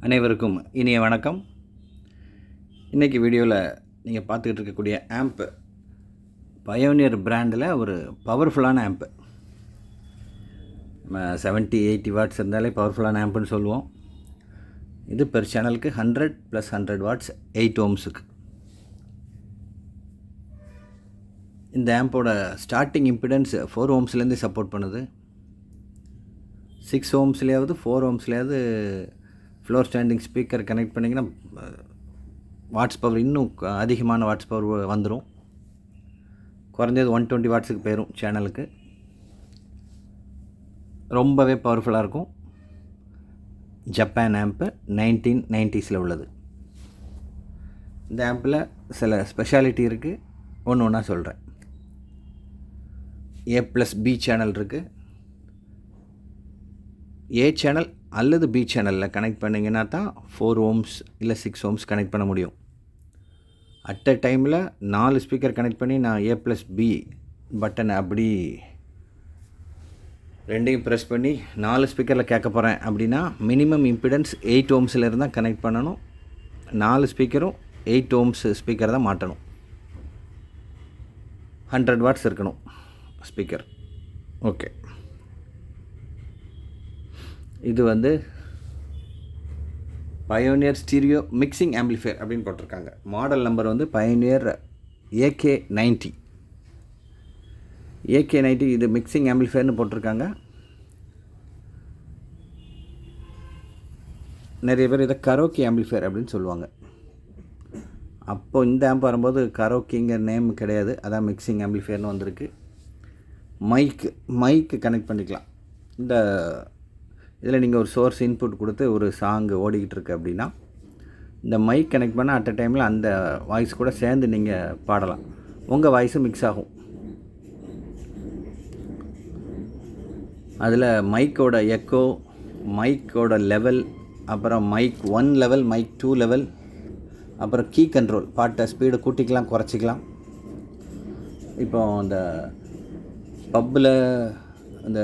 அனைவருக்கும் இனிய வணக்கம். இன்றைக்கி வீடியோவில் நீங்கள் பார்த்துக்கிட்டு இருக்கக்கூடிய ஆம்ப்பு பயோனியர் பிராண்டில் ஒரு பவர்ஃபுல்லான ஆம்ப்பு. நம்ம 70-80 வாட்ஸ் இருந்தாலே பவர்ஃபுல்லான ஆம்ப்புன்னு சொல்லுவோம். இது பெர் சேனலுக்கு 100 + 100 வாட்ஸ் 8 ohmஸுக்கு. இந்த ஆம்போட ஸ்டார்டிங் இம்பிடன்ஸ் 4 ohmஸ்லேருந்து சப்போர்ட் பண்ணுது. 6 ohmஸ்லேயாவது 4 ohmஸ்லேயாவது ஃப்ளோர் ஸ்டாண்டிங் ஸ்பீக்கர் கனெக்ட் பண்ணிங்கன்னா வாட்ஸ் பவர் இன்னும் அதிகமான வாட்ஸ் பவர் வந்துடும். குறைஞ்சது 120 வாட்ஸுக்கு போயிடும் சேனலுக்கு. ரொம்பவே பவர்ஃபுல்லாக இருக்கும். ஜப்பான் ஆம்ப்பு 1990s உள்ளது. இந்த ஆம்பில் சில ஸ்பெஷாலிட்டி இருக்குது, ஒன்று ஒன்றா சொல்கிறேன். A+B சேனல் இருக்குது. ஏ சேனல் அல்லது பி சேனலில் கனெக்ட் பண்ணிங்கன்னா தான் 4 ohms இல்லை 6 ohms கனெக்ட் பண்ண முடியும். அட் அ டைமில் 4 ஸ்பீக்கர் கனெக்ட் பண்ணி நான் A+B பட்டனை அப்படி ரெண்டையும் ப்ரெஸ் பண்ணி 4 ஸ்பீக்கரில் கேட்க போகிறேன் அப்படின்னா மினிமம் இம்பிடன்ஸ் 8 ohmஸில் இருந்தால் கனெக்ட் பண்ணணும். 4 ஸ்பீக்கரும் 8 ohms ஸ்பீக்கர் தான் மாட்டணும். 100 வாட்ஸ் இருக்கணும் ஸ்பீக்கர். ஓகே, இது வந்து பயோனியர் ஸ்டீரியோ மிக்சிங் ஆம்பிளிஃபையர் அப்படின்னு போட்டிருக்காங்க. மாடல் நம்பர் வந்து பயோனியர் AK90. AK90 இது மிக்சிங் ஆம்பிளிஃபையர்னு போட்டிருக்காங்க. நிறைய பேர் இதை கரோக்கி ஆம்பிளிஃபையர் அப்படின்னு சொல்லுவாங்க. அப்போது இந்த ஆம்ப் வரும்போது கரோக்கிங்கிற நேம் கிடையாது, அதான் மிக்சிங் ஆம்பிளிஃபையர்னு வந்திருக்கு. மைக்கு கனெக்ட் பண்ணிக்கலாம். இந்த இதில் நீங்கள் ஒரு சோர்ஸ் இன்புட் கொடுத்து ஒரு சாங்கு ஓடிக்கிட்டு இருக்கு அப்படின்னா இந்த மைக் கனெக்ட் பண்ணால் அட் அ டைமில் அந்த வாய்ஸ் கூட சேர்ந்து நீங்கள் பாடலாம். உங்கள் வாய்ஸும் மிக்ஸ் ஆகும். அதில் மைக்கோட எக்கோ, மைக்கோட லெவல், அப்புறம் மைக் 1 லெவல், மைக் 2 லெவல், அப்புறம் கீ கண்ட்ரோல், பாட்டை ஸ்பீடை கூட்டிக்கலாம் குறைச்சிக்கலாம். இப்போ அந்த பப்பில் அந்த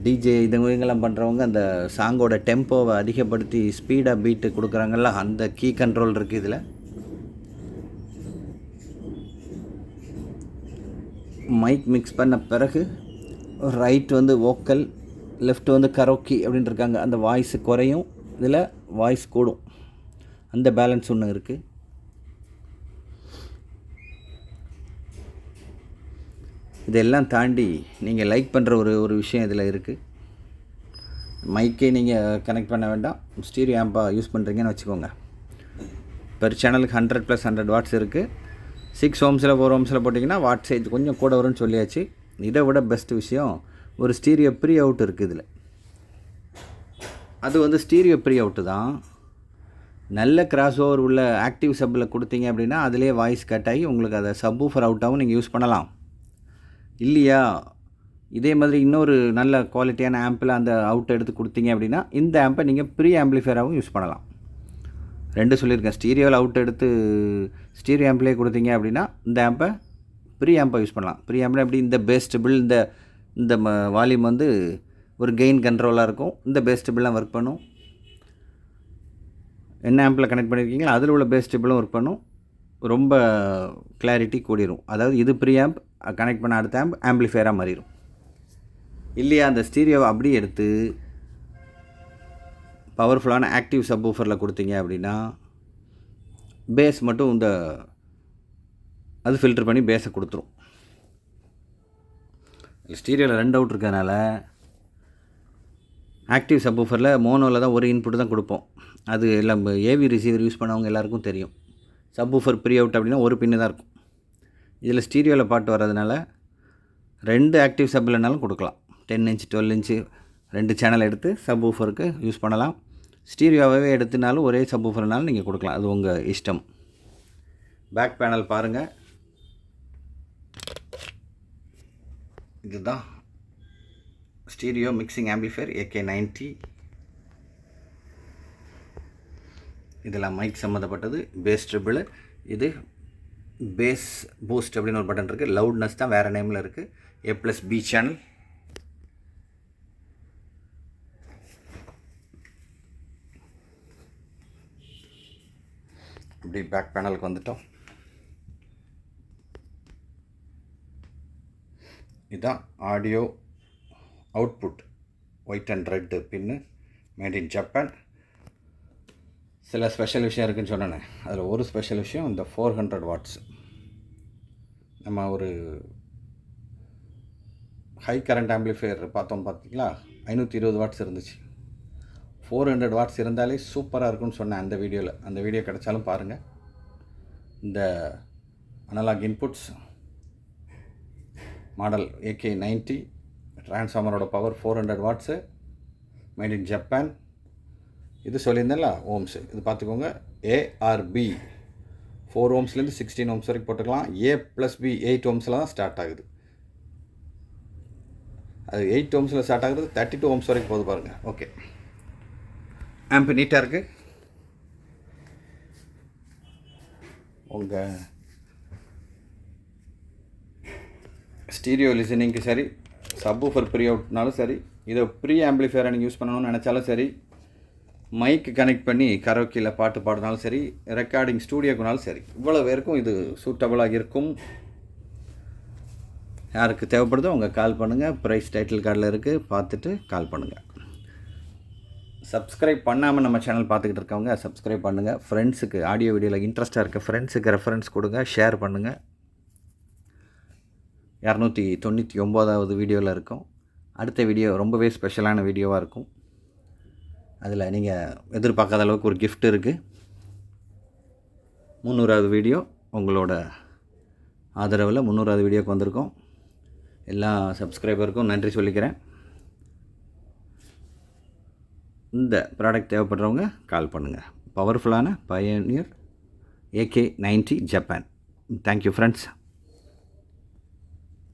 டிஜே இதுங்கெல்லாம் பண்ணுறவங்க அந்த சாங்கோட டெம்போவை அதிகப்படுத்தி ஸ்பீடாக பீட்டு கொடுக்குறாங்கல்ல, அந்த கீ கண்ட்ரோல் இருக்குது இதில். மைக் மிக்ஸ் பண்ண பிறகு ரைட் வந்து வோக்கல், லெஃப்ட் வந்து கரோக்கி அப்படின்னு இருக்காங்க. அந்த வாய்ஸ் குறையும், இதில் வாய்ஸ் கூடும். அந்த பேலன்ஸ் ஒன்று இருக்குது. இதெல்லாம் தாண்டி நீங்கள் லைக் பண்ணுற ஒரு விஷயம் இதில் இருக்குது. மைக்கே நீங்கள் கனெக்ட் பண்ண வேண்டாம், ஸ்டீரியோ ஆம்பாக யூஸ் பண்ணுறீங்கன்னு வச்சுக்கோங்க. பெர் சேனலுக்கு 100 + 100 வாட்ஸ் இருக்குது. 6 ohmஸில் 4 ohmஸில் போட்டிங்கன்னா வாட் சைஸ் கொஞ்சம் கூட வரும்னு சொல்லியாச்சு. இதை விட பெஸ்ட் விஷயம் ஒரு ஸ்டீரியோ ப்ரீ அவுட் இருக்குது இதில். அது வந்து ஸ்டீரியோ ப்ரீ அவுட்டு தான். நல்ல கிராஸ் ஓவர் உள்ள ஆக்டிவ் சப்பில் கொடுத்தீங்க அப்படின்னா அதிலே வாய்ஸ் கட் ஆகி உங்களுக்கு அதை சப்வூஃபர் அவுட்டாகவும் நீங்கள் யூஸ் பண்ணலாம். இல்லையா, இதே மாதிரி இன்னொரு நல்ல குவாலிட்டியான ஆம்பில் அந்த அவுட்டை எடுத்து கொடுத்தீங்க அப்படின்னா இந்த ஆம்பை நீங்கள் ப்ரீ ஆம்பிளிஃபையராகவும் யூஸ் பண்ணலாம். ரெண்டு சொல்லியிருக்கேன். ஸ்டீரியோவில் அவுட் எடுத்து ஸ்டீரியோ ஆம்பிலே கொடுத்தீங்க அப்படின்னா இந்த ஆம்பை ப்ரீ ஆம்பை யூஸ் பண்ணலாம். ப்ரீ ஆம்பில் எப்படி இந்த பேஸ்டபிள் இந்த வால்யூம் வந்து ஒரு கெயின் கண்ட்ரோலாக இருக்கும். இந்த பேஸ்டபிள்லாம் ஒர்க் பண்ணும். என்ன ஆம்பில் கனெக்ட் பண்ணியிருக்கீங்களோ அதில் உள்ள பேஸ்டபிளும் ஒர்க் பண்ணும். ரொம்ப கிளாரிட்டி கூடிரும். அதாவது இது ப்ரீ ஆம்ப் கனெக்ட் பண்ண அடுத்த ஆம்ப் ஆம்பிளிஃபையராக மாறிடும். இல்லையா, அந்த ஸ்டீரியோவை அப்படியே எடுத்து பவர்ஃபுல்லான ஆக்டிவ் சப்வூஃபரில் கொடுத்தீங்க அப்படின்னா பேஸ் மட்டும் அது ஃபில்டர் பண்ணி பேஸை கொடுத்துரும். ஸ்டீரியோவில் 2 அவுட் இருக்கிறதுனால ஆக்டிவ் சப்வூஃபரில் மோனோவில் தான் ஒரு இன்புட் தான் கொடுப்போம். அது எல்லாம் ஏவி ரிசீவர் யூஸ் பண்ணவங்க எல்லாருக்கும் தெரியும். சப்வூஃபர் ப்ரீ அவுட் அப்படின்னா ஒரு பின்னு தான் இருக்கும். இதில் ஸ்டீரியோவில் பாட்டு வர்றதுனால 2 ஆக்டிவ் சப் இல்லைனாலும் கொடுக்கலாம். 10 inch 12 inch 2 சேனல் எடுத்து சப்வூஃபருக்கு யூஸ் பண்ணலாம். ஸ்டீரியோவே எடுத்துனாலும் ஒரே சப்வூஃபர்னாலும் நீங்கள் கொடுக்கலாம். அது உங்கள் இஷ்டம். பேக் பேனல் பாருங்கள். இதுதான் ஸ்டீரியோ மிக்சிங் ஆம்பிளிஃபையர் AK90. இதெல்லாம் மைக் சம்மந்தப்பட்டது. பேஸ் ட்ரிபிள், இது பேஸ் பூஸ்ட் அப்படின்னு ஒரு பட்டன் இருக்குது. லவுட்னஸ் தான் வேறு நேமில் இருக்குது. A+B channel. இப்படி பேக் பேனலுக்கு வந்துட்டோம். இதுதான் audio output, white and red pin, mat in Japan. சில ஸ்பெஷல் விஷயம் இருக்குதுன்னு சொன்னேனே, அதில் ஒரு ஸ்பெஷல் விஷயம் இந்த 400 வாட்ஸ். நம்ம ஒரு ஹை கரண்ட் ஆம்பிளிஃபையர் பார்த்தோம் பார்த்தீங்களா, 520 வாட்ஸ் இருந்துச்சு. 400 வாட்ஸ் இருந்தாலே சூப்பராக இருக்கும்னு சொன்னேன் அந்த வீடியோவில். அந்த வீடியோ கிடைச்சாலும் பாருங்கள். இந்த அனலாக் இன்புட்ஸ் மாடல் AK90 டிரான்ஸ்ஃபார்மரோட power 400 watts, made in Japan. இது சொல்லியிருந்தேன்ல ஓம்ஸு, இது பார்த்துக்கோங்க. ARB 4 ஓம்ஸ்லேருந்து 16 ஓம்ஸ் வரைக்கும் போட்டுக்கலாம். A+B 8 ஓம்ஸில் தான் ஸ்டார்ட் ஆகுது. அது 8 ஓம்ஸில் ஸ்டார்ட் ஆகுது, 32 ஓம்ஸ் வரைக்கும் போகுது பாருங்கள். ஓகே, ஆம்ப் நீட்டாக இருக்குது. உங்கள் ஸ்டீரியோ லிசனிங்க்கு சரி, சப்வூஃபர் ப்ரீ அவுட்னாலும் சரி, இதை ப்ரீ ஆம்பிளிஃபையரை நீங்கள் யூஸ் பண்ணணும்னு நினச்சாலும் சரி, மைக்கு கனெக்ட் பண்ணி கரோக்கியில் பாட்டு பாடினாலும் சரி, ரெக்கார்டிங் ஸ்டூடியோக்குனாலும் சரி, இவ்வளோ பேருக்கும் இது சூட்டபுளாக இருக்கும். யாருக்கு தேவைப்படுதோ அவங்க கால் பண்ணுங்கள். ப்ரைஸ் டைட்டில் கார்டில் இருக்குது, பார்த்துட்டு கால் பண்ணுங்கள். சப்ஸ்கிரைப் பண்ணாமல் நம்ம சேனல் பார்த்துக்கிட்டு இருக்கவங்க சப்ஸ்கிரைப் பண்ணுங்கள். ஃப்ரெண்ட்ஸுக்கு ஆடியோ வீடியோவில் இன்ட்ரெஸ்ட்டாக இருக்க ஃப்ரெண்ட்ஸுக்கு ரெஃபரன்ஸ் கொடுங்க, ஷேர் பண்ணுங்கள். 299வது வீடியோவில் இருக்கும். அடுத்த வீடியோ ரொம்பவே ஸ்பெஷலான வீடியோவாக இருக்கும். அதில் நீங்கள் எதிர்பார்க்காத அளவுக்கு ஒரு கிஃப்ட் இருக்குது. 300வது வீடியோ உங்களோட ஆதரவில் 300வது வீடியோக்கு வந்திருக்கோம். எல்லா சப்ஸ்கிரைபருக்கும் நன்றி சொல்லிக்கிறேன். இந்த ப்ராடக்ட் தேவைப்படுறவங்க கால் பண்ணுங்கள். பவர்ஃபுல்லான பயனியர் AK90 ஜப்பான். Thank you friends.